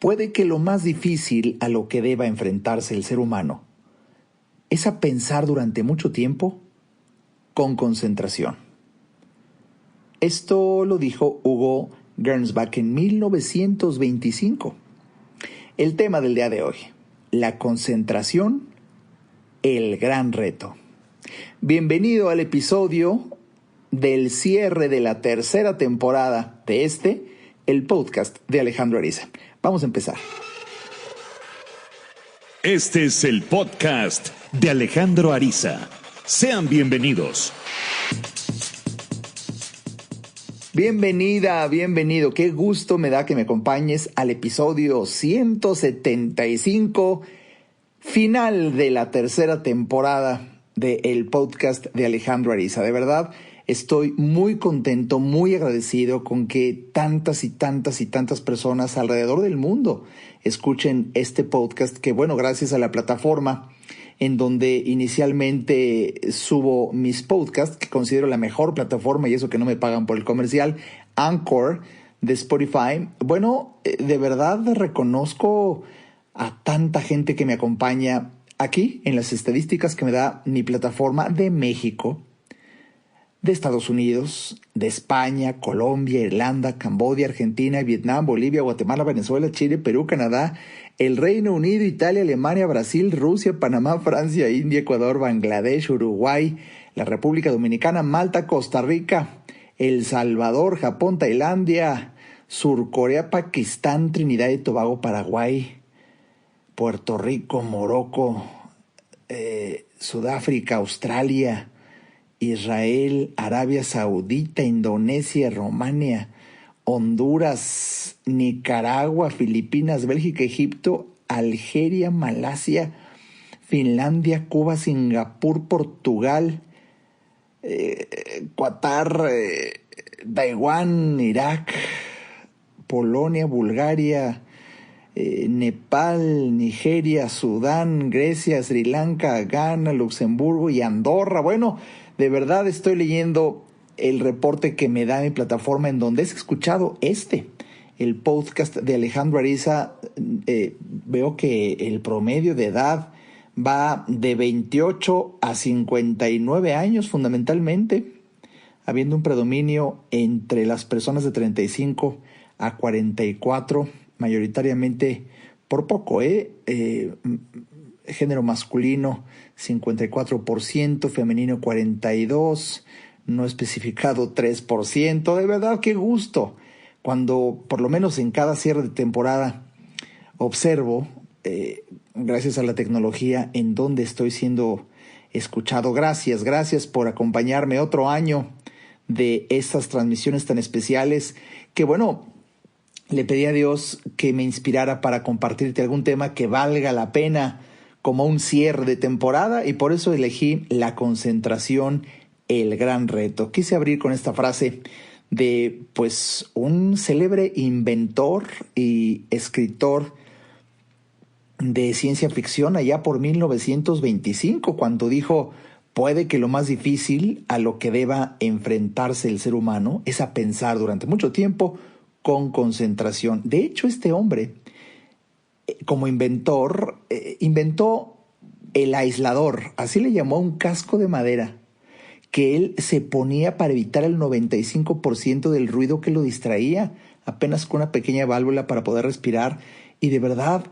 Puede que lo más difícil a lo que deba enfrentarse el ser humano es a pensar durante mucho tiempo con concentración. Esto lo dijo Hugo Gernsback en 1925. El tema del día de hoy, la concentración, el gran reto. Bienvenido al episodio del cierre de la tercera temporada de el podcast de Alejandro Ariza. Vamos a empezar. Este es el podcast de Alejandro Ariza. Sean bienvenidos. Bienvenida, bienvenido. Qué gusto me da que me acompañes al episodio 175, final de la tercera temporada del podcast de Alejandro Ariza. De verdad, estoy muy contento, muy agradecido con que tantas y tantas personas alrededor del mundo escuchen este podcast que, bueno, gracias a la plataforma en donde inicialmente subo mis podcasts, que considero la mejor plataforma, y eso que no me pagan por el comercial, Anchor de Spotify. Bueno, de verdad reconozco a tanta gente que me acompaña aquí en las estadísticas que me da mi plataforma de México, de Estados Unidos, de España, Colombia, Irlanda, Camboya, Argentina, Vietnam, Bolivia, Guatemala, Venezuela, Chile, Perú, Canadá, el Reino Unido, Italia, Alemania, Brasil, Rusia, Panamá, Francia, India, Ecuador, Bangladesh, Uruguay, la República Dominicana, Malta, Costa Rica, El Salvador, Japón, Tailandia, Surcorea, Pakistán, Trinidad y Tobago, Paraguay, Puerto Rico, Morocco, Sudáfrica, Australia, Israel, Arabia Saudita, Indonesia, Rumania, Honduras, Nicaragua, Filipinas, Bélgica, Egipto, Algeria, Malasia, Finlandia, Cuba, Singapur, Portugal, Qatar, Taiwán, Irak, Polonia, Bulgaria, Nepal, Nigeria, Sudán, Grecia, Sri Lanka, Ghana, Luxemburgo y Andorra. Bueno, de verdad estoy leyendo el reporte que me da mi plataforma en donde es escuchado el podcast de Alejandro Ariza. Veo que el promedio de edad va de 28 a 59 años fundamentalmente, habiendo un predominio entre las personas de 35 a 44, mayoritariamente por poco, género masculino 54%, femenino 42%, no especificado 3%. De verdad, qué gusto cuando por lo menos en cada cierre de temporada observo, gracias a la tecnología, en donde estoy siendo escuchado. Gracias por acompañarme otro año de estas transmisiones tan especiales que, bueno, le pedí a Dios que me inspirara para compartirte algún tema que valga la pena como un cierre de temporada, y por eso elegí la concentración, el gran reto. Quise abrir con esta frase de, pues, un célebre inventor y escritor de ciencia ficción allá por 1925, cuando dijo: puede que lo más difícil a lo que deba enfrentarse el ser humano es a pensar durante mucho tiempo con concentración. De hecho, este hombre, como inventor, inventó el aislador, así le llamó, un casco de madera que él se ponía para evitar el 95% del ruido que lo distraía, apenas con una pequeña válvula para poder respirar. Y de verdad,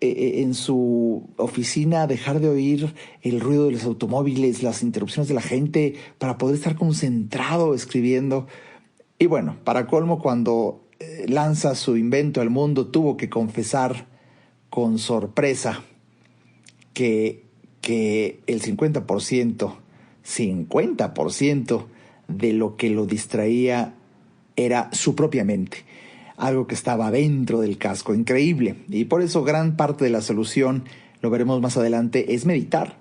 en su oficina, dejar de oír el ruido de los automóviles, las interrupciones de la gente, para poder estar concentrado escribiendo. Y bueno, para colmo, cuando lanza su invento al mundo, tuvo que confesar con sorpresa que el 50% de lo que lo distraía era su propia mente, algo que estaba dentro del casco. Increíble. Y por eso gran parte de la solución, lo veremos más adelante, es meditar.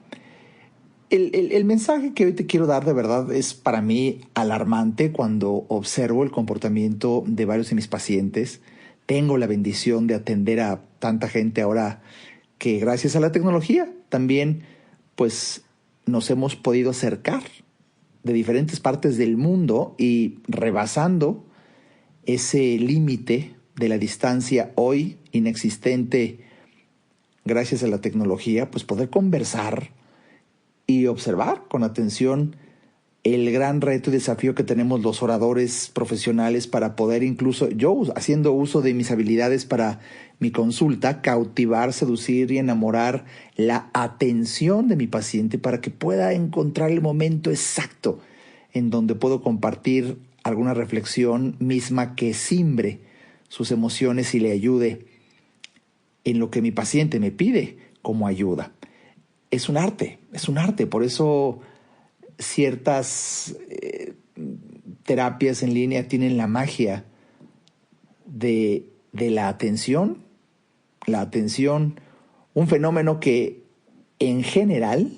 El mensaje que hoy te quiero dar, de verdad, es para mí alarmante cuando observo el comportamiento de varios de mis pacientes. Tengo la bendición de atender a tanta gente ahora que, gracias a la tecnología, también pues nos hemos podido acercar de diferentes partes del mundo y rebasando ese límite de la distancia hoy inexistente gracias a la tecnología, pues poder conversar y observar con atención el gran reto y desafío que tenemos los oradores profesionales para poder, incluso yo haciendo uso de mis habilidades para mi consulta, cautivar, seducir y enamorar la atención de mi paciente para que pueda encontrar el momento exacto en donde puedo compartir alguna reflexión misma que simbre sus emociones y le ayude en lo que mi paciente me pide como ayuda. Es un arte, por eso ciertas terapias en línea tienen la magia de la atención, un fenómeno que en general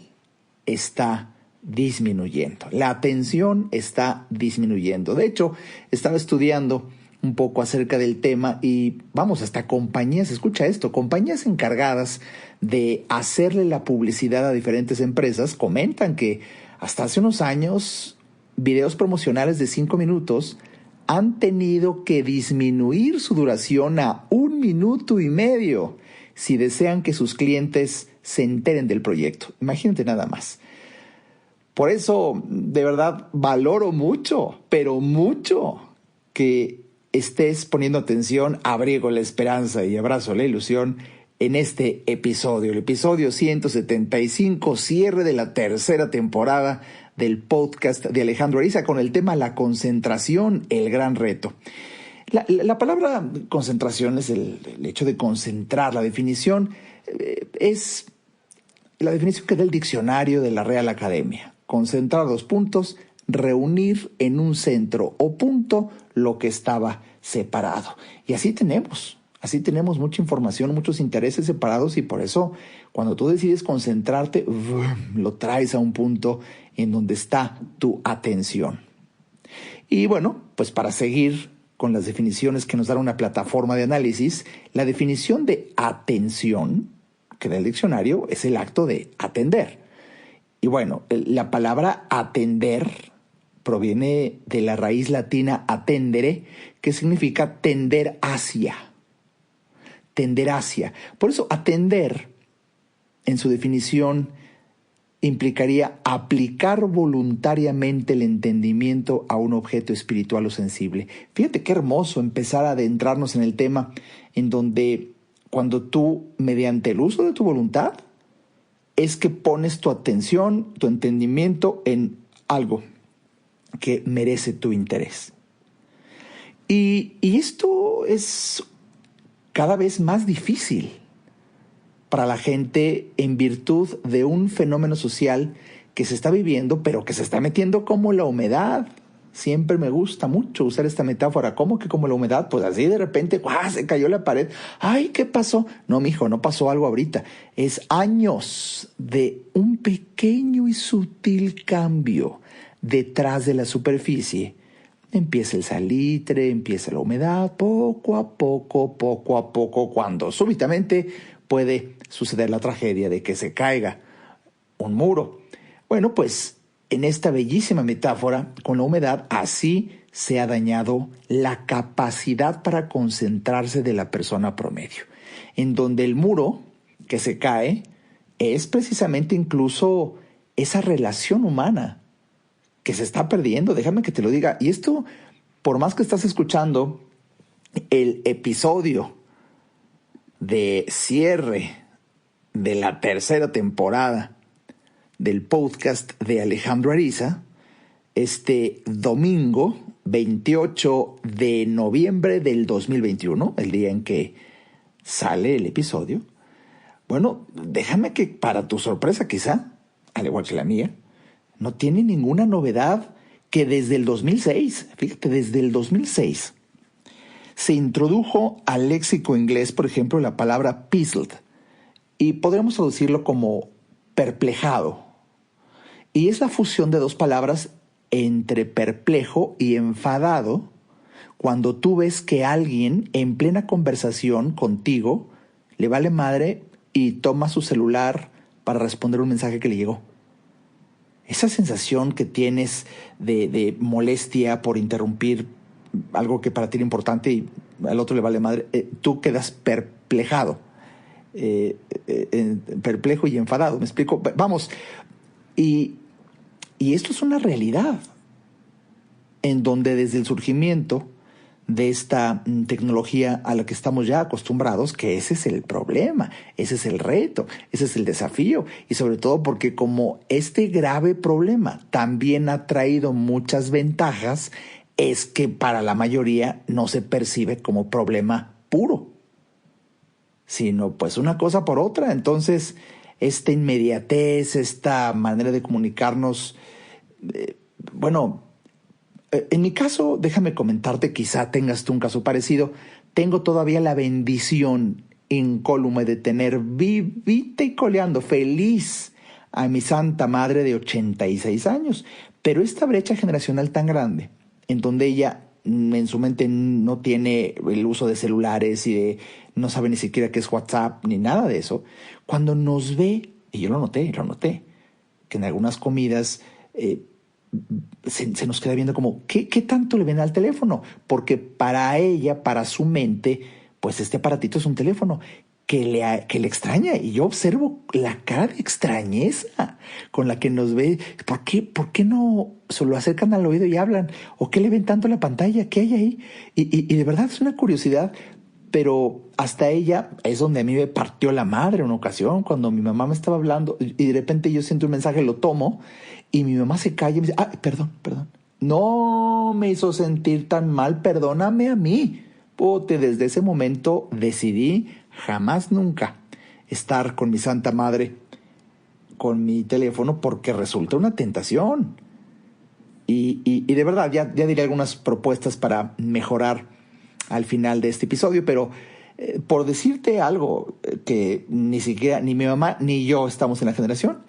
está disminuyendo. La atención está disminuyendo. De hecho, estaba estudiando un poco acerca del tema y hasta compañías, escucha esto, compañías encargadas de hacerle la publicidad a diferentes empresas comentan que hasta hace unos años videos promocionales de 5 minutos han tenido que disminuir su duración a 1 minuto y medio si desean que sus clientes se enteren del proyecto. Imagínate nada más. Por eso, de verdad, valoro mucho, pero mucho, que estés poniendo atención, abrigo la esperanza y abrazo la ilusión en este episodio, el episodio 175, cierre de la tercera temporada del podcast de Alejandro Ariza con el tema la concentración, el gran reto. La palabra concentración es el hecho de concentrar. La definición es la definición que da el diccionario de la Real Academia. Concentrar 2 puntos, reunir en un centro o punto lo que estaba separado. Y así tenemos mucha información, muchos intereses separados, y por eso cuando tú decides concentrarte, lo traes a un punto en donde está tu atención. Y bueno, pues para seguir con las definiciones que nos da una plataforma de análisis, la definición de atención que da el diccionario es el acto de atender. Y bueno, la palabra atender proviene de la raíz latina attendere, que significa tender hacia. Tender hacia. Por eso atender, en su definición, implicaría aplicar voluntariamente el entendimiento a un objeto espiritual o sensible. Fíjate qué hermoso empezar a adentrarnos en el tema en donde cuando tú, mediante el uso de tu voluntad, es que pones tu atención, tu entendimiento en algo que merece tu interés. Y esto es cada vez más difícil para la gente en virtud de un fenómeno social que se está viviendo, pero que se está metiendo como la humedad. Siempre me gusta mucho usar esta metáfora. ¿Cómo que como la humedad? Pues así de repente, se cayó la pared. ¡Ay, qué pasó! No, mijo, no pasó algo ahorita. Es años de un pequeño y sutil cambio detrás de la superficie. Empieza el salitre, empieza la humedad, poco a poco, cuando súbitamente puede suceder la tragedia de que se caiga un muro. Bueno, pues en esta bellísima metáfora, con la humedad, así se ha dañado la capacidad para concentrarse de la persona promedio, en donde el muro que se cae es precisamente incluso esa relación humana que se está perdiendo. Déjame que te lo diga. Y esto, por más que estás escuchando el episodio de cierre de la tercera temporada del podcast de Alejandro Ariza, este domingo 28 de noviembre del 2021, el día en que sale el episodio. Bueno, déjame que, para tu sorpresa quizá, al igual que la mía, no tiene ninguna novedad que desde el 2006, fíjate, desde el 2006, se introdujo al léxico inglés, por ejemplo, la palabra puzzled, y podríamos traducirlo como perplejado. Y es la fusión de 2 palabras entre perplejo y enfadado, cuando tú ves que alguien en plena conversación contigo le vale madre y toma su celular para responder un mensaje que le llegó. Esa sensación que tienes de molestia por interrumpir algo que para ti era importante y al otro le vale madre, tú quedas perplejado, perplejo y enfadado. ¿Me explico? Vamos, y esto es una realidad en donde desde el surgimiento de esta tecnología a la que estamos ya acostumbrados, que ese es el problema, ese es el reto, ese es el desafío, y sobre todo porque como este grave problema también ha traído muchas ventajas, es que para la mayoría no se percibe como problema puro, sino pues una cosa por otra. Entonces, esta inmediatez, esta manera de comunicarnos, en mi caso, déjame comentarte, quizá tengas tú un caso parecido. Tengo todavía la bendición incólume de tener vivita y coleando feliz a mi santa madre de 86 años. Pero esta brecha generacional tan grande, en donde ella en su mente no tiene el uso de celulares y no sabe ni siquiera qué es WhatsApp ni nada de eso, cuando nos ve, y yo lo noté, que en algunas comidas se nos queda viendo como, ¿qué tanto le ven al teléfono? Porque para ella, para su mente, pues este aparatito es un teléfono que le extraña. Y yo observo la cara de extrañeza con la que nos ve. ¿Por qué no se lo acercan al oído y hablan? ¿O qué le ven tanto a la pantalla? ¿Qué hay ahí? Y de verdad es una curiosidad. Pero hasta ella es donde a mí me partió la madre una ocasión, cuando mi mamá me estaba hablando y de repente yo siento un mensaje, lo tomo y mi mamá se calla y me dice, perdón. No me hizo sentir tan mal, perdóname a mí. Desde ese momento decidí jamás nunca estar con mi santa madre, con mi teléfono, porque resulta una tentación. Y de verdad, ya diré algunas propuestas para mejorar al final de este episodio, pero por decirte algo que ni siquiera ni mi mamá ni yo estamos en la generación,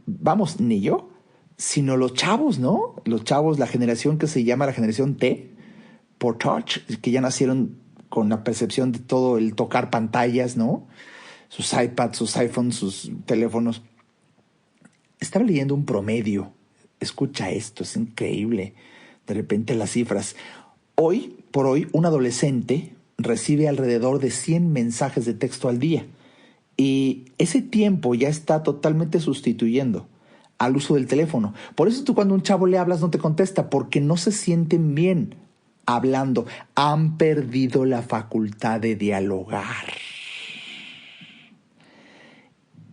vamos, ni yo, sino los chavos, ¿no? Los chavos, la generación que se llama la generación T, por touch, que ya nacieron con la percepción de todo el tocar pantallas, ¿no? Sus iPads, sus iPhones, sus teléfonos. Estaba leyendo un promedio. Escucha esto, es increíble. De repente las cifras. Hoy por hoy, un adolescente recibe alrededor de 100 mensajes de texto al día. Y ese tiempo ya está totalmente sustituyendo al uso del teléfono. Por eso tú cuando a un chavo le hablas no te contesta, porque no se sienten bien hablando. Han perdido la facultad de dialogar.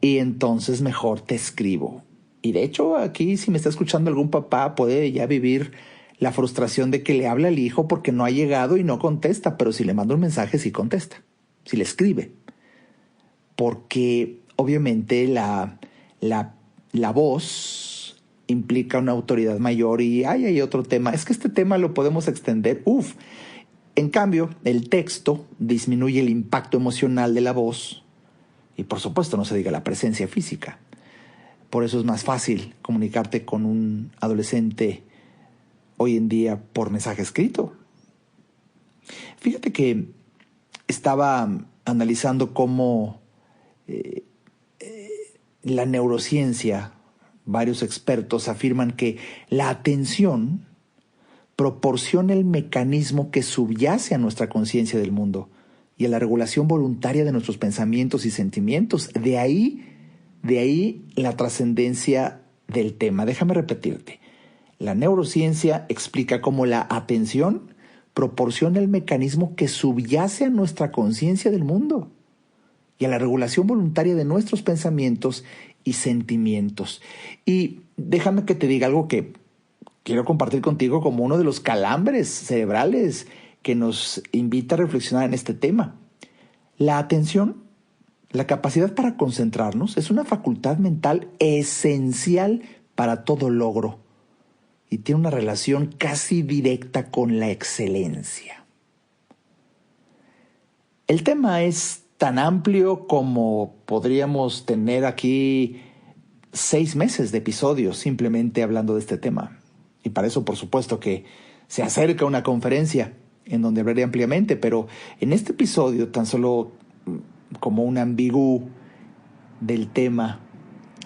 Y entonces mejor te escribo. Y de hecho aquí, si me está escuchando algún papá, puede ya vivir la frustración de que le habla al hijo porque no ha llegado y no contesta, pero si le manda un mensaje sí contesta, si le escribe. Porque obviamente la voz implica una autoridad mayor y hay otro tema. Es que este tema lo podemos extender. En cambio, el texto disminuye el impacto emocional de la voz y por supuesto no se diga la presencia física. Por eso es más fácil comunicarte con un adolescente hoy en día por mensaje escrito. Fíjate que estaba analizando cómo la neurociencia, varios expertos afirman que la atención proporciona el mecanismo que subyace a nuestra conciencia del mundo y a la regulación voluntaria de nuestros pensamientos y sentimientos. De ahí la trascendencia del tema. Déjame repetirte. La neurociencia explica cómo la atención proporciona el mecanismo que subyace a nuestra conciencia del mundo y a la regulación voluntaria de nuestros pensamientos y sentimientos. Y déjame que te diga algo que quiero compartir contigo como uno de los calambres cerebrales que nos invita a reflexionar en este tema. La atención, la capacidad para concentrarnos, es una facultad mental esencial para todo logro y tiene una relación casi directa con la excelencia. El tema es tan amplio como podríamos tener aquí 6 meses de episodios simplemente hablando de este tema. Y para eso, por supuesto, que se acerca una conferencia en donde hablaré ampliamente, pero en este episodio, tan solo como un ambiguo del tema,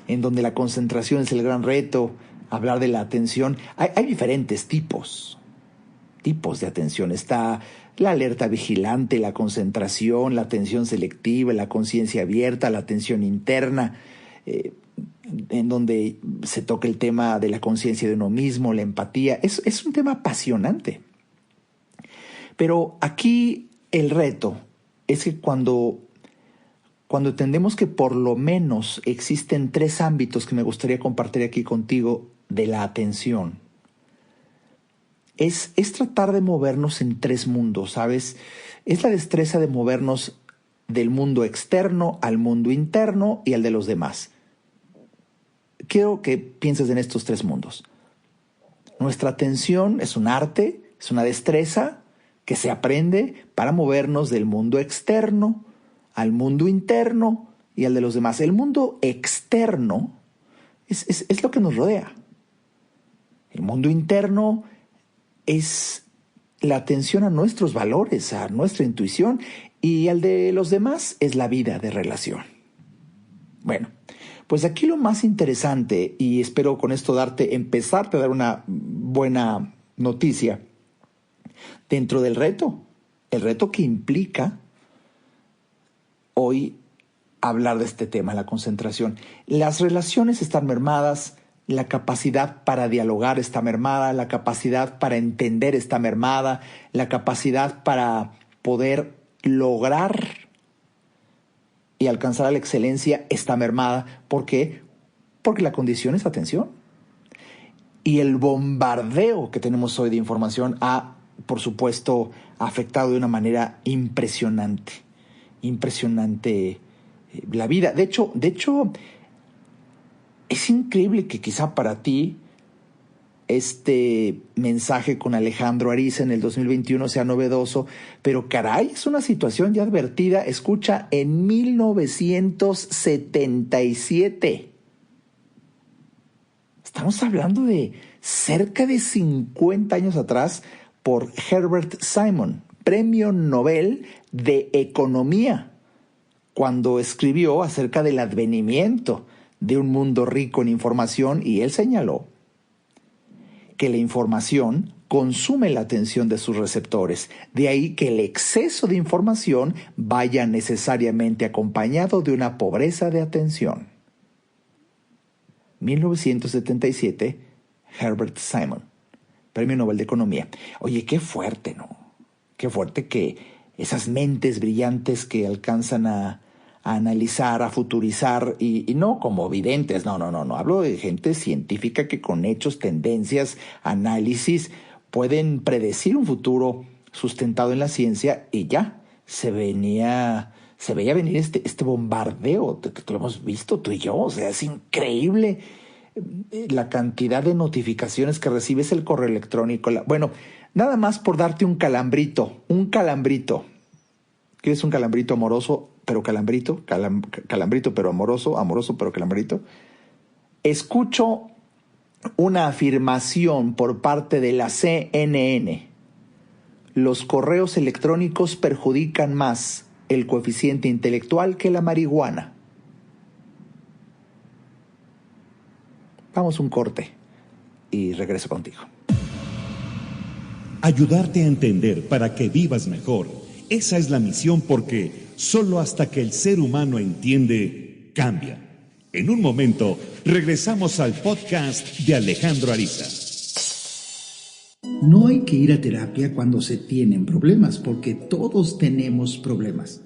en donde la concentración es el gran reto, hablar de la atención, hay diferentes tipos. tipos de atención. Está la alerta vigilante, la concentración, la atención selectiva, la conciencia abierta, la atención interna, en donde se toca el tema de la conciencia de uno mismo, la empatía. Es un tema apasionante. Pero aquí el reto es que cuando entendemos que por lo menos existen 3 ámbitos que me gustaría compartir aquí contigo de la atención, es tratar de movernos en 3 mundos, ¿sabes? Es la destreza de movernos del mundo externo al mundo interno y al de los demás. Quiero que pienses en estos 3 mundos. Nuestra atención es un arte, es una destreza que se aprende para movernos del mundo externo al mundo interno y al de los demás. El mundo externo es lo que nos rodea. El mundo interno es la atención a nuestros valores, a nuestra intuición, y al de los demás es la vida de relación. Bueno, pues aquí lo más interesante, y espero con esto empezarte a dar una buena noticia, dentro del reto, el reto que implica hoy hablar de este tema, la concentración. Las relaciones están mermadas, la capacidad para dialogar está mermada, la capacidad para entender está mermada, la capacidad para poder lograr y alcanzar la excelencia está mermada. ¿Por qué? Porque la condición es atención. Y el bombardeo que tenemos hoy de información ha, por supuesto, afectado de una manera impresionante la vida. De hecho, es increíble que quizá para ti este mensaje con Alejandro Ariza en el 2021 sea novedoso, pero caray, es una situación ya advertida. Escucha, en 1977. Estamos hablando de cerca de 50 años atrás, por Herbert Simon, Premio Nobel de Economía, cuando escribió acerca del advenimiento de un mundo rico en información, y él señaló que la información consume la atención de sus receptores. De ahí que el exceso de información vaya necesariamente acompañado de una pobreza de atención. 1977, Herbert Simon, Premio Nobel de Economía. Oye, qué fuerte, ¿no? Qué fuerte que esas mentes brillantes que alcanzan a analizar, a futurizar, y no como videntes, no. Hablo de gente científica que con hechos, tendencias, análisis, pueden predecir un futuro sustentado en la ciencia, y ya se veía venir este bombardeo, que lo hemos visto tú y yo. O sea, es increíble la cantidad de notificaciones que recibes, el correo electrónico. Bueno, nada más por darte un calambrito. ¿Quieres un calambrito amoroso, pero calambrito? Calambrito, pero amoroso pero calambrito. Escucho una afirmación por parte de la CNN. Los correos electrónicos perjudican más el coeficiente intelectual que la marihuana. Vamos a un corte y regreso contigo. Ayudarte a entender para que vivas mejor. Esa es la misión, porque solo hasta que el ser humano entiende, cambia. En un momento, regresamos al podcast de Alejandro Ariza. No hay que ir a terapia cuando se tienen problemas, porque todos tenemos problemas.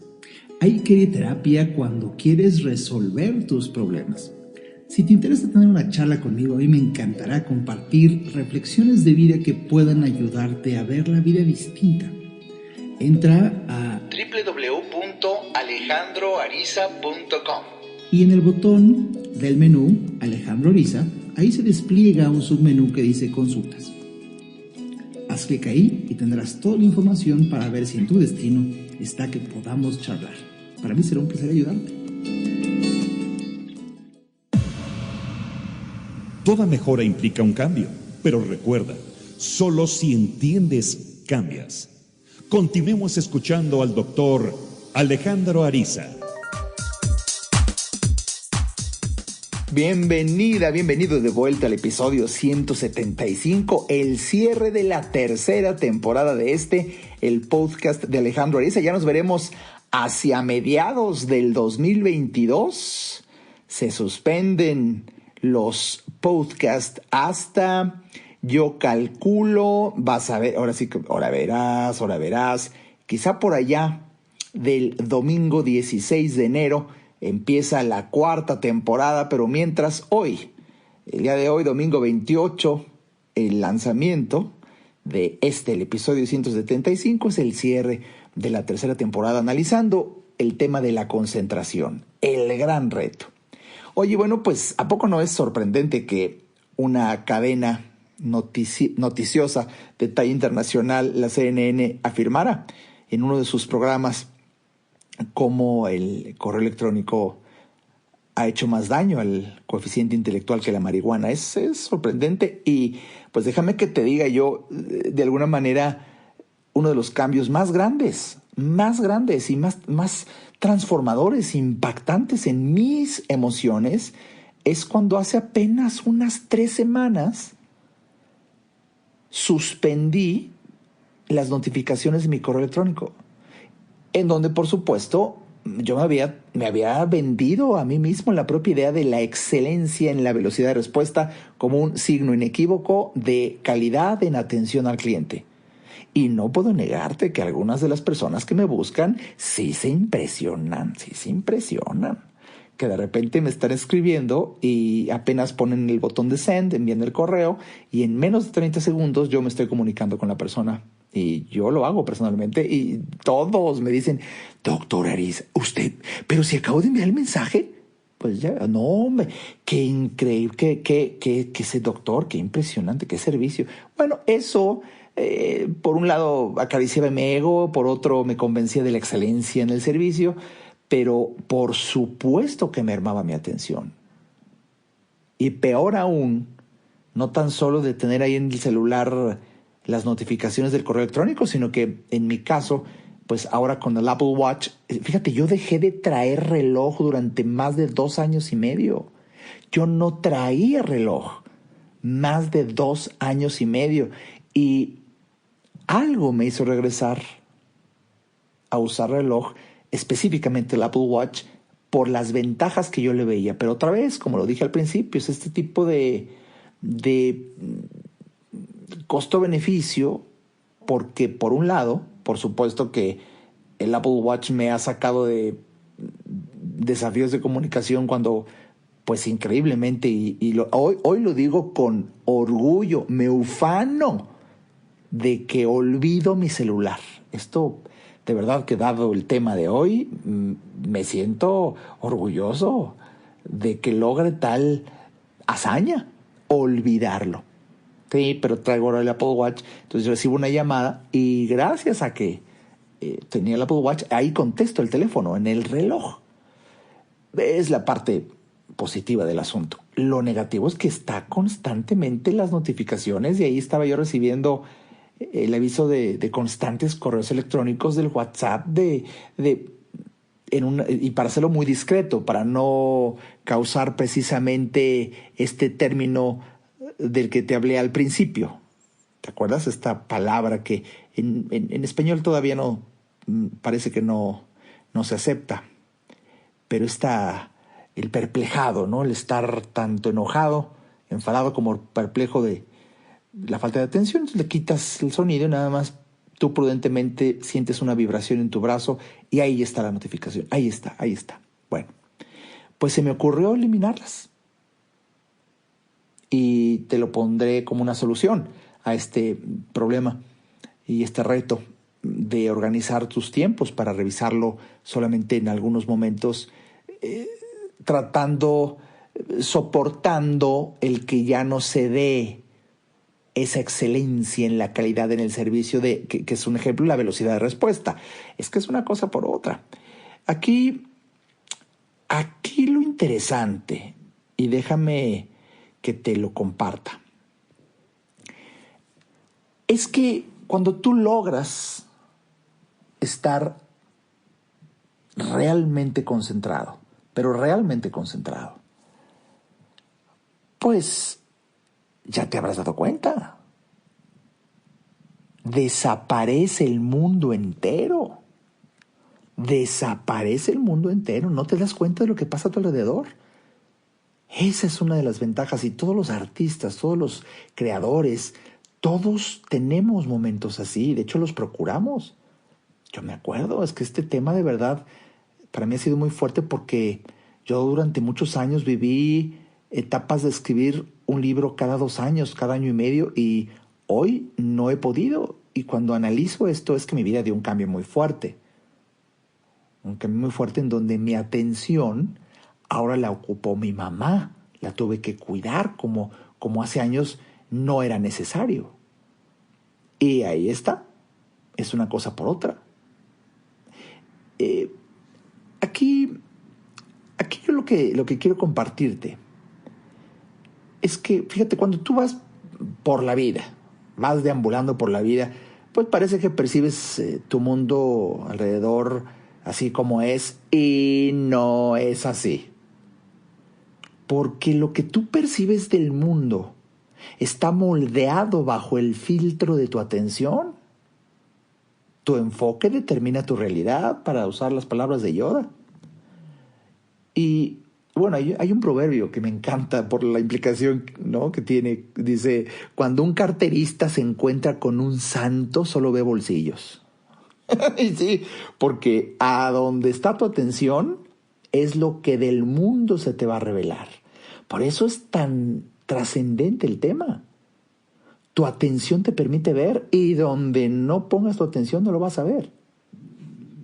Hay que ir a terapia cuando quieres resolver tus problemas. Si te interesa tener una charla conmigo, a mí me encantará compartir reflexiones de vida que puedan ayudarte a ver la vida distinta. Entra a www.alejandroariza.com y en el botón del menú Alejandro Ariza, ahí se despliega un submenú que dice Consultas. Haz clic ahí y tendrás toda la información para ver si en tu destino está que podamos charlar. Para mí será un placer ayudarte. Toda mejora implica un cambio, pero recuerda, solo si entiendes, cambias. Continuemos escuchando al doctor Alejandro Ariza. Bienvenido de vuelta al episodio 175, el cierre de la tercera temporada de el podcast de Alejandro Ariza. Ya nos veremos hacia mediados del 2022. Se suspenden los podcasts hasta, yo calculo, vas a ver, ahora verás, quizá por allá del domingo 16 de enero, empieza la cuarta temporada, pero mientras el día de hoy, domingo 28, el lanzamiento de el episodio 175 es el cierre de la tercera temporada, analizando el tema de la concentración, el gran reto. Oye, bueno, pues ¿a poco no es sorprendente que una cadena noticiosa de talla internacional, la CNN, afirmara en uno de sus programas cómo el correo electrónico ha hecho más daño al coeficiente intelectual que la marihuana? Es sorprendente, y pues déjame que te diga yo, de alguna manera, uno de los cambios más grandes y más transformadores, impactantes en mis emociones, es cuando hace apenas unas 3 semanas suspendí las notificaciones de mi correo electrónico, en donde, por supuesto, yo me había vendido a mí mismo la propia idea de la excelencia en la velocidad de respuesta como un signo inequívoco de calidad en atención al cliente. Y no puedo negarte que algunas de las personas que me buscan sí se impresionan. Que de repente me están escribiendo y apenas ponen el botón de send, envían el correo, y en menos de 30 segundos yo me estoy comunicando con la persona. Y yo lo hago personalmente, y todos me dicen: doctor Ariza, usted, pero si acabo de enviar el mensaje. Pues ya, no, hombre, qué increíble, que ese doctor, qué impresionante, qué servicio. Bueno, eso, por un lado acariciaba mi ego, por otro me convencía de la excelencia en el servicio, pero por supuesto que mermaba mi atención. Y peor aún, no tan solo de tener ahí en el celular las notificaciones del correo electrónico, sino que en mi caso, pues ahora con el Apple Watch, fíjate, yo dejé de traer reloj durante más de 2 años y medio. Yo no traía reloj más de 2 años y medio, y algo me hizo regresar a usar reloj, específicamente el Apple Watch, por las ventajas que yo le veía. Pero otra vez, como lo dije al principio, es este tipo de costo-beneficio, porque por un lado, por supuesto que el Apple Watch me ha sacado de desafíos de comunicación cuando, pues increíblemente, hoy lo digo con orgullo, me ufano de que olvido mi celular. Esto, de verdad, que dado el tema de hoy, me siento orgulloso de que logre tal hazaña, olvidarlo. Sí, pero traigo ahora el Apple Watch, entonces recibo una llamada y gracias a que tenía el Apple Watch, ahí contesto el teléfono en el reloj. Es la parte positiva del asunto. Lo negativo es que está constantemente las notificaciones, y ahí estaba yo recibiendo el aviso de constantes correos electrónicos del WhatsApp y para hacerlo muy discreto, para no causar precisamente este término del que te hablé al principio. ¿Te acuerdas? Esta palabra que en español todavía no, parece que no se acepta, pero está el perplejado, ¿no? El estar tanto enojado, enfadado como perplejo de la falta de atención. Entonces le quitas el sonido y nada más tú prudentemente sientes una vibración en tu brazo y ahí está la notificación. Ahí está. Bueno, pues se me ocurrió eliminarlas. Y te lo pondré como una solución a este problema y este reto de organizar tus tiempos para revisarlo solamente en algunos momentos, soportando el que ya no se dé esa excelencia en la calidad en el servicio, que es un ejemplo, la velocidad de respuesta. Es que es una cosa por otra. Aquí lo interesante, y déjame que te lo comparta, es que cuando tú logras estar realmente concentrado, pero realmente concentrado, pues ya te habrás dado cuenta. Desaparece el mundo entero. Desaparece el mundo entero. No te das cuenta de lo que pasa a tu alrededor. Esa es una de las ventajas. Y todos los artistas, todos los creadores, todos tenemos momentos así. De hecho, los procuramos. Yo me acuerdo, es que este tema de verdad para mí ha sido muy fuerte porque yo durante muchos años viví etapas de escribir un libro cada 2 años, cada año y medio, y hoy no he podido. Y cuando analizo esto es que mi vida dio un cambio muy fuerte. Un cambio muy fuerte en donde mi atención ahora la ocupó mi mamá. La tuve que cuidar como hace años no era necesario. Y ahí está. Es una cosa por otra. Aquí yo lo que quiero compartirte es que, fíjate, cuando tú vas por la vida, vas deambulando por la vida, pues parece que percibes tu mundo alrededor así como es, y no es así. Porque lo que tú percibes del mundo está moldeado bajo el filtro de tu atención. Tu enfoque determina tu realidad, para usar las palabras de Yoda. Y bueno, hay un proverbio que me encanta por la implicación, ¿no?, que tiene. Dice, cuando un carterista se encuentra con un santo, solo ve bolsillos. Y sí, porque a donde está tu atención es lo que del mundo se te va a revelar. Por eso es tan trascendente el tema. Tu atención te permite ver, y donde no pongas tu atención no lo vas a ver.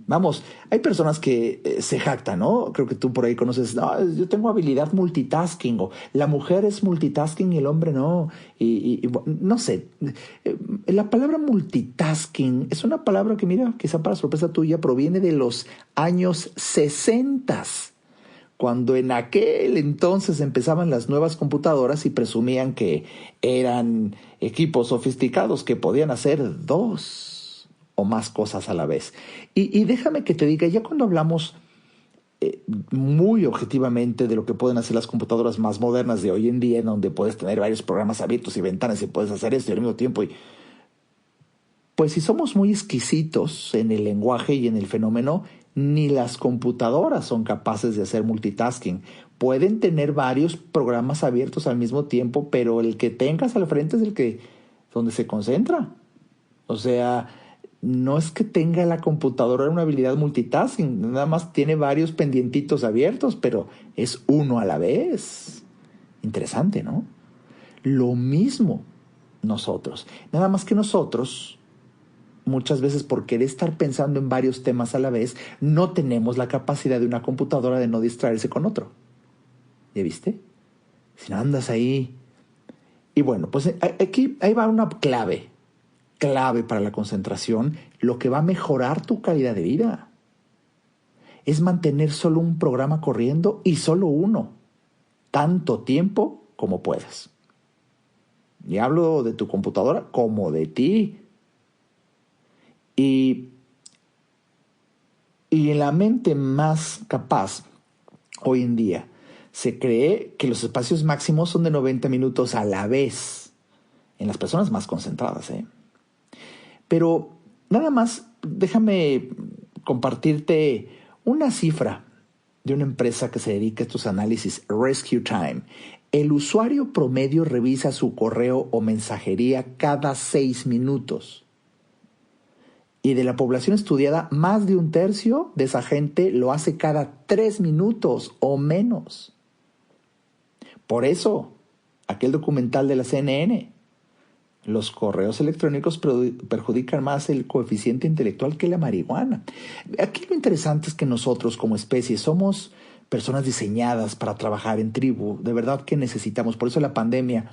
Vamos, hay personas que se jactan, ¿no? Creo que tú por ahí conoces, no, yo tengo habilidad multitasking, o la mujer es multitasking y el hombre no. Y no sé, la palabra multitasking es una palabra que, mira, quizá para sorpresa tuya, proviene de los años 60, cuando en aquel entonces empezaban las nuevas computadoras y presumían que eran equipos sofisticados que podían hacer 2 o más cosas a la vez. Y déjame que te diga, ya cuando hablamos muy objetivamente de lo que pueden hacer las computadoras más modernas de hoy en día, en donde puedes tener varios programas abiertos y ventanas y puedes hacer esto al mismo tiempo, pues si somos muy exquisitos en el lenguaje y en el fenómeno, ni las computadoras son capaces de hacer multitasking. Pueden tener varios programas abiertos al mismo tiempo, pero el que tengas al frente es donde se concentra. O sea, no es que tenga la computadora una habilidad multitasking, nada más tiene varios pendientitos abiertos, pero es uno a la vez. Interesante, ¿no? Lo mismo nosotros. Nada más que nosotros, muchas veces por querer estar pensando en varios temas a la vez, no tenemos la capacidad de una computadora de no distraerse con otro. ¿Ya viste? Si no andas ahí. Y bueno, pues ahí va una clave para la concentración, lo que va a mejorar tu calidad de vida. Es mantener solo un programa corriendo, y solo uno, tanto tiempo como puedas. Y hablo de tu computadora como de ti. Y en la mente más capaz, hoy en día, se cree que los espacios máximos son de 90 minutos a la vez, en las personas más concentradas, Pero nada más, déjame compartirte una cifra de una empresa que se dedica a estos análisis, Rescue Time. El usuario promedio revisa su correo o mensajería cada 6 minutos. Y de la población estudiada, más de un tercio de esa gente lo hace cada 3 minutos o menos. Por eso, aquel documental de la CNN, los correos electrónicos perjudican más el coeficiente intelectual que la marihuana. Aquí lo interesante es que nosotros como especie somos personas diseñadas para trabajar en tribu. De verdad que necesitamos. Por eso la pandemia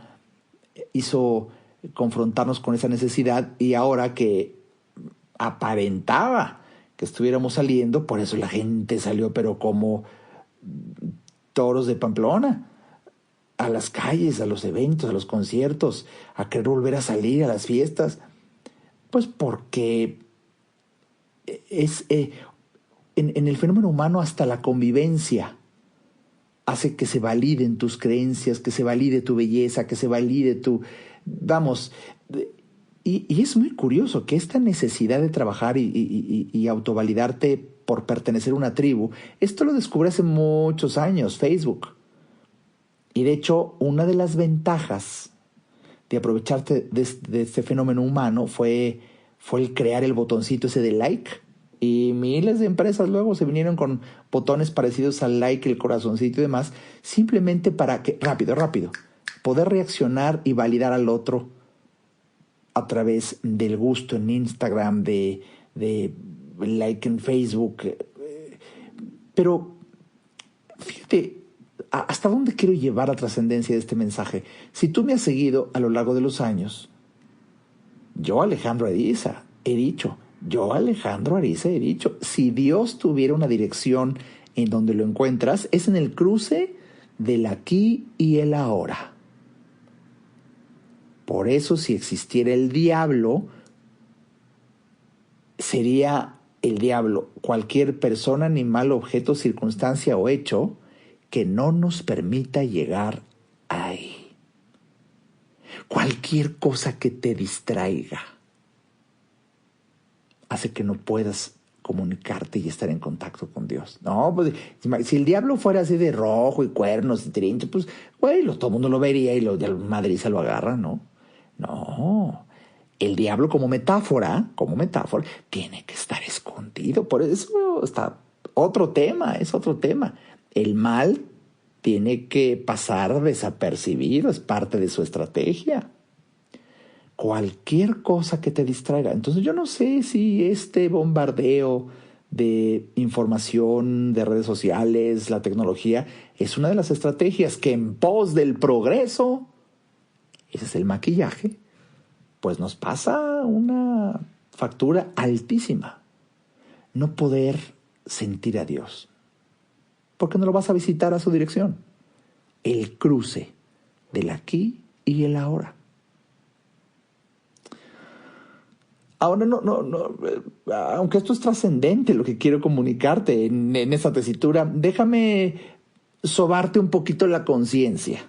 hizo confrontarnos con esa necesidad, y ahora que aparentaba que estuviéramos saliendo, por eso la gente salió, pero como toros de Pamplona, a las calles, a los eventos, a los conciertos, a querer volver a salir a las fiestas. Pues porque en el fenómeno humano hasta la convivencia hace que se validen tus creencias, que se valide tu belleza, que se valide tu... Vamos, y es muy curioso que esta necesidad de trabajar y autovalidarte por pertenecer a una tribu, esto lo descubrí hace muchos años, Facebook. Y de hecho, una de las ventajas de aprovecharte de este fenómeno humano fue el crear el botoncito ese de like. Y miles de empresas luego se vinieron con botones parecidos al like, el corazoncito y demás, simplemente para que, rápido, poder reaccionar y validar al otro a través del gusto en Instagram, de like en Facebook. Pero fíjate, ¿hasta dónde quiero llevar la trascendencia de este mensaje? Si tú me has seguido a lo largo de los años, yo, Alejandro Ariza, he dicho, si Dios tuviera una dirección en donde lo encuentras, es en el cruce del aquí y el ahora. Por eso, si existiera el diablo, sería el diablo cualquier persona, animal, objeto, circunstancia o hecho que no nos permita llegar ahí. Cualquier cosa que te distraiga hace que no puedas comunicarte y estar en contacto con Dios. No, pues si el diablo fuera así de rojo y cuernos y trinche, pues, güey, todo el mundo lo vería y Madrid se lo agarra, ¿no? No. El diablo como metáfora, tiene que estar escondido. Por eso es otro tema. El mal tiene que pasar desapercibido, es parte de su estrategia. Cualquier cosa que te distraiga. Entonces yo no sé si este bombardeo de información, de redes sociales, la tecnología, es una de las estrategias que en pos del progreso, ese es el maquillaje, pues nos pasa una factura altísima. No poder sentir a Dios, porque no lo vas a visitar a su dirección. El cruce del aquí y el ahora. Ahora aunque esto es trascendente lo que quiero comunicarte en esta tesitura, déjame sobarte un poquito la conciencia.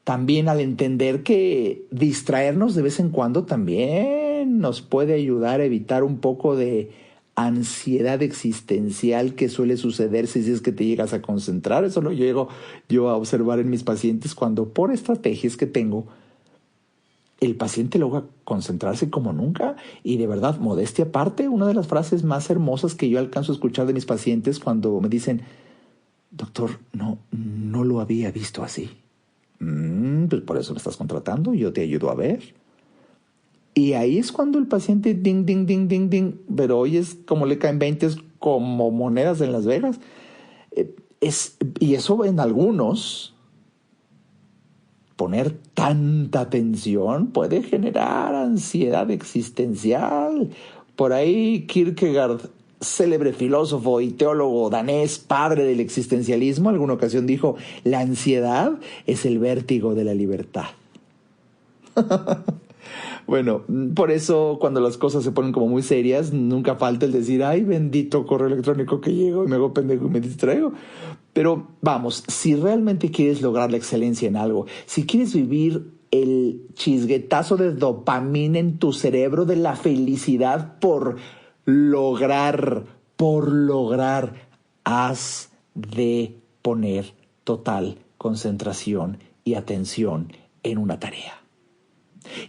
También al entender que distraernos de vez en cuando también nos puede ayudar a evitar un poco de ansiedad existencial que suele sucederse si es que te llegas a concentrar. Eso lo llego yo a observar en mis pacientes cuando por estrategias que tengo, el paciente logra concentrarse como nunca. Y de verdad, modestia aparte, una de las frases más hermosas que yo alcanzo a escuchar de mis pacientes cuando me dicen, doctor, no lo había visto así. Pues por eso me estás contratando, yo te ayudo a ver. Y ahí es cuando el paciente ding, ding, ding, ding, ding, pero hoy es como le caen 20 como monedas en Las Vegas. Y eso en algunos, poner tanta atención puede generar ansiedad existencial. Por ahí Kierkegaard, célebre filósofo y teólogo danés, padre del existencialismo, en alguna ocasión dijo, la ansiedad es el vértigo de la libertad. Bueno, por eso cuando las cosas se ponen como muy serias, nunca falta el decir, ay, bendito correo electrónico que llego y me hago pendejo y me distraigo. Pero vamos, si realmente quieres lograr la excelencia en algo, si quieres vivir el chisguetazo de dopamina en tu cerebro de la felicidad por lograr, has de poner total concentración y atención en una tarea.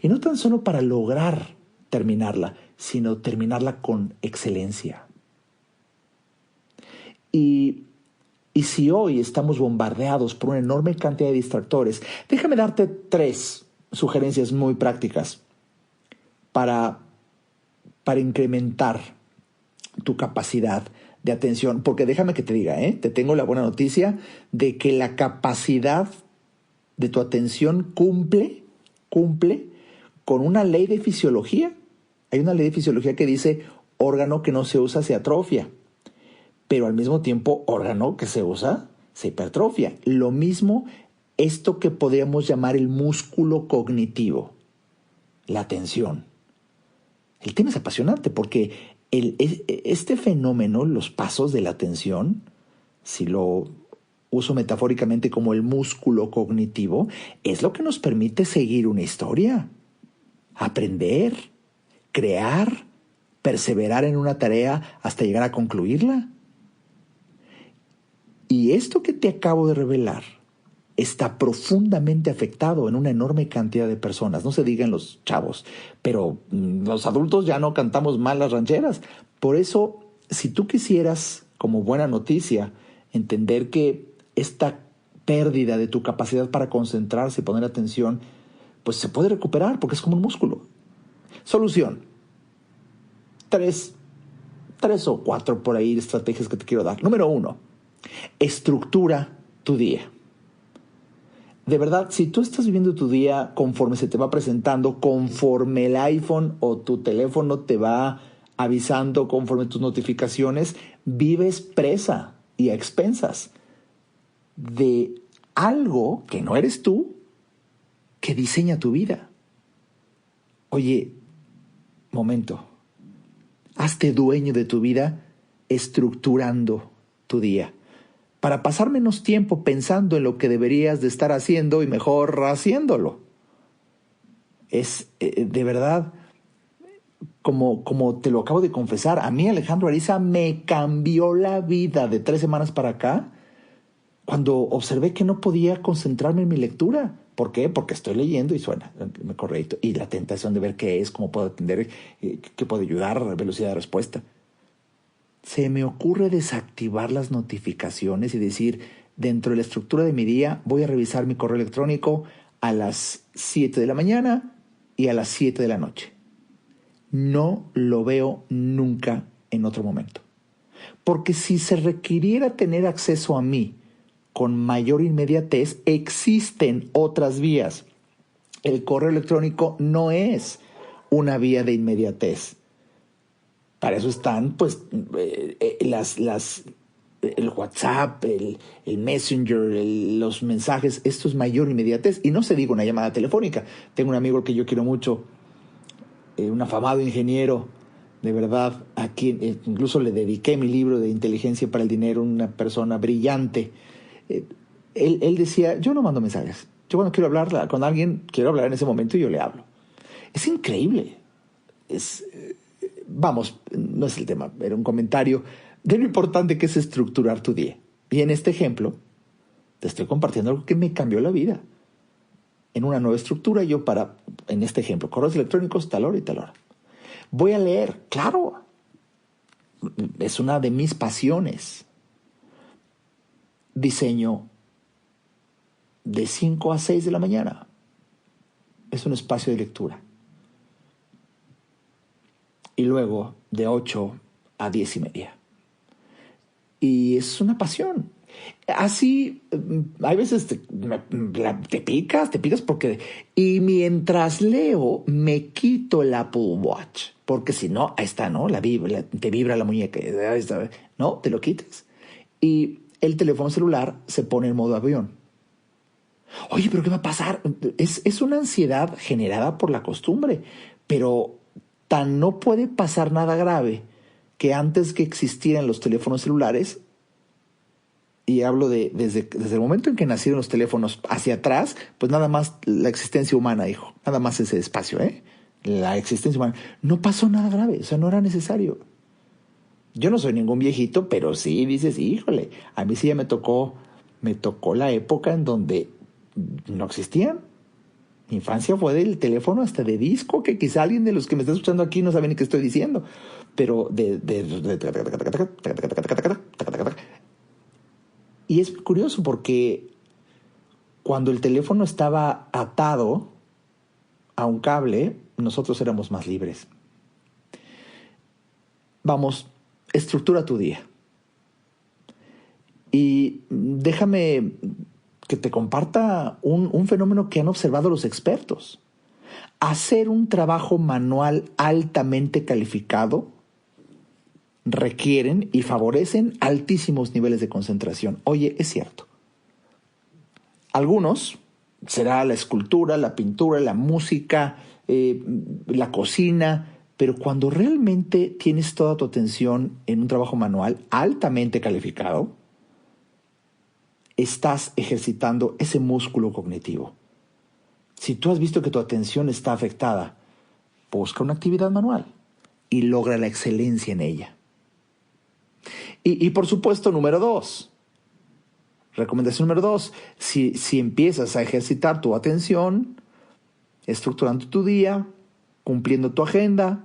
Y no tan solo para lograr terminarla, sino terminarla con excelencia. Y si hoy estamos bombardeados por una enorme cantidad de distractores, déjame darte 3 sugerencias muy prácticas para incrementar tu capacidad de atención. Porque déjame que te diga, te tengo la buena noticia de que la capacidad de tu atención cumple con una ley de fisiología. Hay una ley de fisiología que dice órgano que no se usa se atrofia, pero al mismo tiempo órgano que se usa se hipertrofia. Lo mismo esto que podríamos llamar el músculo cognitivo, la atención. El tema es apasionante porque este fenómeno, los pasos de la atención, si lo uso metafóricamente como el músculo cognitivo, es lo que nos permite seguir una historia, aprender, crear, perseverar en una tarea hasta llegar a concluirla. Y esto que te acabo de revelar está profundamente afectado en una enorme cantidad de personas. No se diga en los chavos, pero los adultos ya no cantamos mal las rancheras. Por eso, si tú quisieras, como buena noticia, entender que esta pérdida de tu capacidad para concentrarse y poner atención, pues se puede recuperar porque es como un músculo. Solución. Tres o cuatro por ahí estrategias que te quiero dar. Número 1, estructura tu día. De verdad, si tú estás viviendo tu día conforme se te va presentando, conforme el iPhone o tu teléfono te va avisando, conforme tus notificaciones, vives presa y a expensas de algo que no eres tú, que diseña tu vida. Oye, momento. Hazte dueño de tu vida estructurando tu día, para pasar menos tiempo pensando en lo que deberías de estar haciendo y mejor haciéndolo. Es de verdad, como te lo acabo de confesar, a mí Alejandro Ariza me cambió la vida de 3 semanas para acá, cuando observé que no podía concentrarme en mi lectura. ¿Por qué? Porque estoy leyendo y suena, correcto. Y la tentación de ver qué es, cómo puedo atender, qué puedo ayudar, velocidad de respuesta. Se me ocurre desactivar las notificaciones y decir, dentro de la estructura de mi día, voy a revisar mi correo electrónico a las 7 de la mañana y a las 7 de la noche. No lo veo nunca en otro momento. Porque si se requiriera tener acceso a mí con mayor inmediatez, existen otras vías. El correo electrónico no es una vía de inmediatez. Para eso están, pues, el WhatsApp, el Messenger, los mensajes. Esto es mayor inmediatez. Y no se diga una llamada telefónica. Tengo un amigo que yo quiero mucho, un afamado ingeniero, de verdad, a quien incluso le dediqué mi libro de Inteligencia para el Dinero, una persona brillante. Él decía, yo no mando mensajes. Yo cuando quiero hablar con alguien, quiero hablar en ese momento y yo le hablo. Es increíble. Vamos, no es el tema, era un comentario de lo importante que es estructurar tu día. Y en este ejemplo, te estoy compartiendo algo que me cambió la vida. En una nueva estructura, en este ejemplo, correos electrónicos, tal hora y tal hora. Voy a leer, claro. Es una de mis pasiones. Diseño de 5 a 6 de la mañana. Es un espacio de lectura. Y luego de 8 a 10 y media. Y es una pasión. Así, hay veces te picas porque... Y mientras leo, me quito el Apple Watch. Porque si no, ahí está, ¿no? Te vibra la muñeca. No, te lo quitas. Y el teléfono celular se pone en modo avión. Oye, ¿pero qué va a pasar? Es una ansiedad generada por la costumbre. Pero tan no puede pasar nada grave que antes que existieran los teléfonos celulares, y hablo desde el momento en que nacieron los teléfonos hacia atrás, pues nada más la existencia humana, hijo. Nada más ese espacio, la existencia humana. No pasó nada grave, o sea, no era necesario. Yo no soy ningún viejito, pero sí dices, híjole, a mí sí ya me tocó la época en donde no existían. Mi infancia fue del teléfono hasta de disco, que quizá alguien de los que me está escuchando aquí no sabe ni qué estoy diciendo. Pero Y es curioso porque cuando el teléfono estaba atado a un cable, nosotros éramos más libres. Vamos, estructura tu día. Y déjame que te comparta un fenómeno que han observado los expertos. Hacer un trabajo manual altamente calificado requieren y favorecen altísimos niveles de concentración. Oye, es cierto. Algunos, será la escultura, la pintura, la música, la cocina, pero cuando realmente tienes toda tu atención en un trabajo manual altamente calificado, estás ejercitando ese músculo cognitivo. Si tú has visto que tu atención está afectada, busca una actividad manual y logra la excelencia en ella. Y por supuesto, recomendación número 2, si empiezas a ejercitar tu atención, estructurando tu día, cumpliendo tu agenda,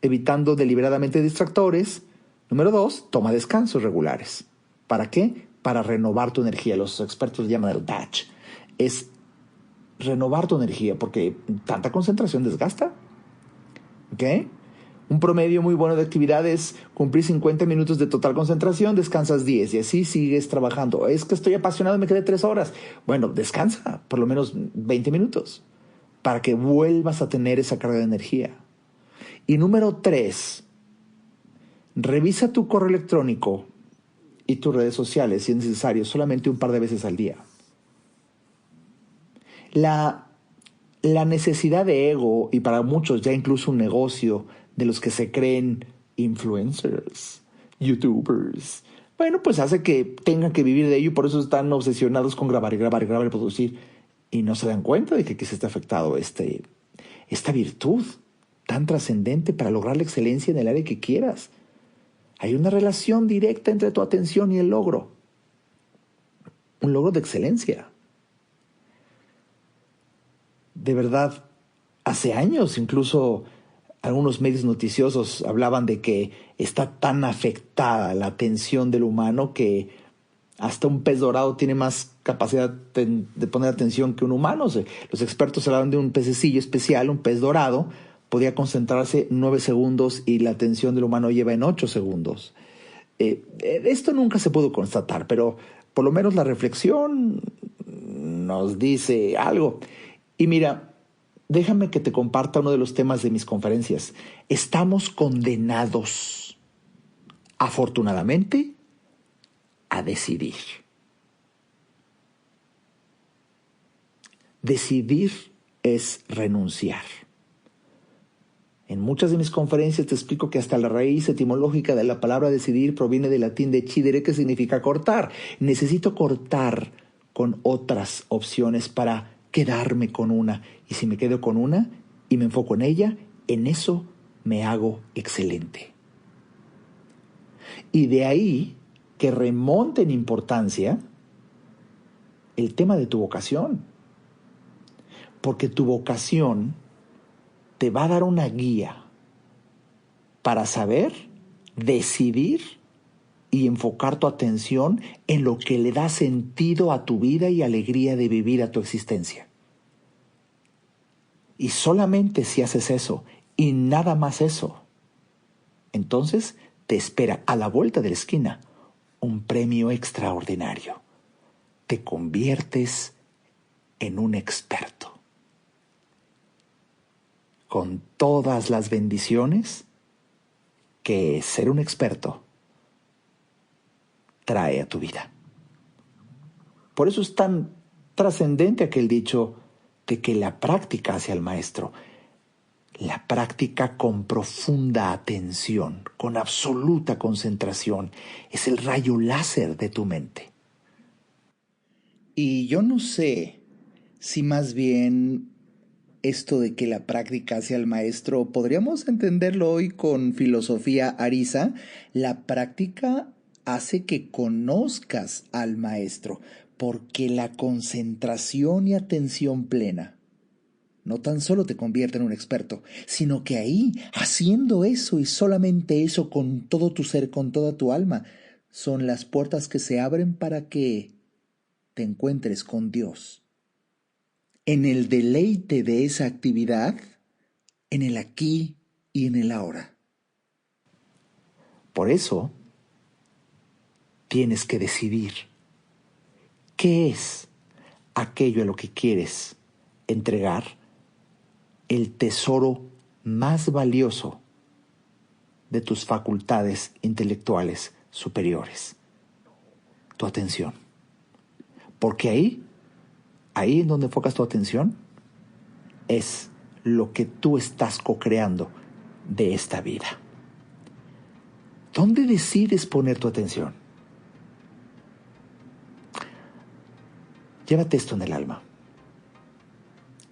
evitando deliberadamente distractores, número 2, toma descansos regulares. ¿Para qué? Para renovar tu energía. Los expertos llaman el DASH. Es renovar tu energía porque tanta concentración desgasta. ¿Ok? Un promedio muy bueno de actividad es cumplir 50 minutos de total concentración, descansas 10 y así sigues trabajando. Es que estoy apasionado y me quedé 3 horas. Bueno, descansa por lo menos 20 minutos para que vuelvas a tener esa carga de energía. Y número 3, revisa tu correo electrónico y tus redes sociales si es necesario, solamente un par de veces al día. La necesidad de ego, y para muchos ya incluso un negocio, de los que se creen influencers, youtubers, bueno, pues hace que tengan que vivir de ello y por eso están obsesionados con grabar y producir y no se dan cuenta de que aquí se está afectado esta virtud tan trascendente para lograr la excelencia en el área que quieras. Hay una relación directa entre tu atención y el logro, un logro de excelencia. De verdad, hace años incluso algunos medios noticiosos hablaban de que está tan afectada la atención del humano que hasta un pez dorado tiene más capacidad de poner atención que un humano. Los expertos hablaban de un pececillo especial, un pez dorado, podía concentrarse 9 segundos y la atención del humano lleva en 8 segundos. Esto nunca se pudo constatar, pero por lo menos la reflexión nos dice algo. Y mira, déjame que te comparta uno de los temas de mis conferencias. Estamos condenados, afortunadamente, a decidir. Decidir es renunciar. En muchas de mis conferencias te explico que hasta la raíz etimológica de la palabra decidir proviene del latín decidere, que significa cortar. Necesito cortar con otras opciones para quedarme con una. Y si me quedo con una y me enfoco en ella, en eso me hago excelente. Y de ahí que remonte en importancia el tema de tu vocación. Porque tu vocación te va a dar una guía para saber, decidir y enfocar tu atención en lo que le da sentido a tu vida y alegría de vivir a tu existencia. Y solamente si haces eso y nada más eso, entonces te espera a la vuelta de la esquina un premio extraordinario. Te conviertes en un experto, con todas las bendiciones que ser un experto trae a tu vida. Por eso es tan trascendente aquel dicho de que la práctica hace al maestro. La práctica con profunda atención, con absoluta concentración, es el rayo láser de tu mente. Y yo no sé si más bien esto de que la práctica hace al maestro, podríamos entenderlo hoy con filosofía ariza. La práctica hace que conozcas al maestro, porque la concentración y atención plena no tan solo te convierte en un experto, sino que ahí, haciendo eso y solamente eso con todo tu ser, con toda tu alma, son las puertas que se abren para que te encuentres con Dios. En el deleite de esa actividad, en el aquí y en el ahora. Por eso, tienes que decidir qué es aquello a lo que quieres entregar el tesoro más valioso de tus facultades intelectuales superiores, tu atención. Porque ahí en donde enfocas tu atención, es lo que tú estás co-creando de esta vida. ¿Dónde decides poner tu atención? Llévate esto en el alma.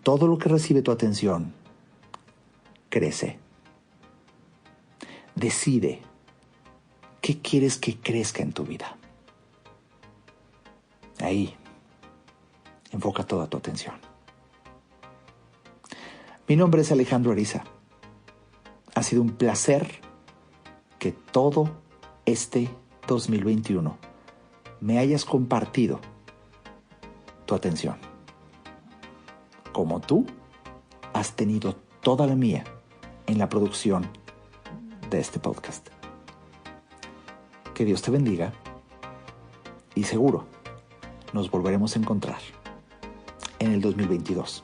Todo lo que recibe tu atención crece. Decide qué quieres que crezca en tu vida. Ahí, enfoca toda tu atención. Mi nombre es Alejandro Ariza. Ha sido un placer que todo este 2021 me hayas compartido tu atención. Como tú has tenido toda la mía en la producción de este podcast. Que Dios te bendiga y seguro nos volveremos a encontrar en el 2022,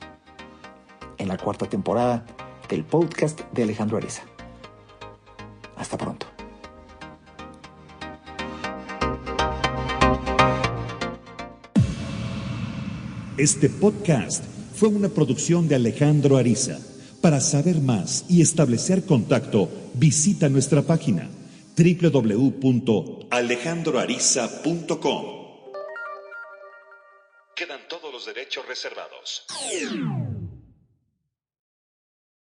en la 4ª temporada del podcast de Alejandro Ariza. Hasta pronto. Este podcast fue una producción de Alejandro Ariza. Para saber más y establecer contacto, visita nuestra página www.alejandroariza.com. Quedan todos los derechos reservados.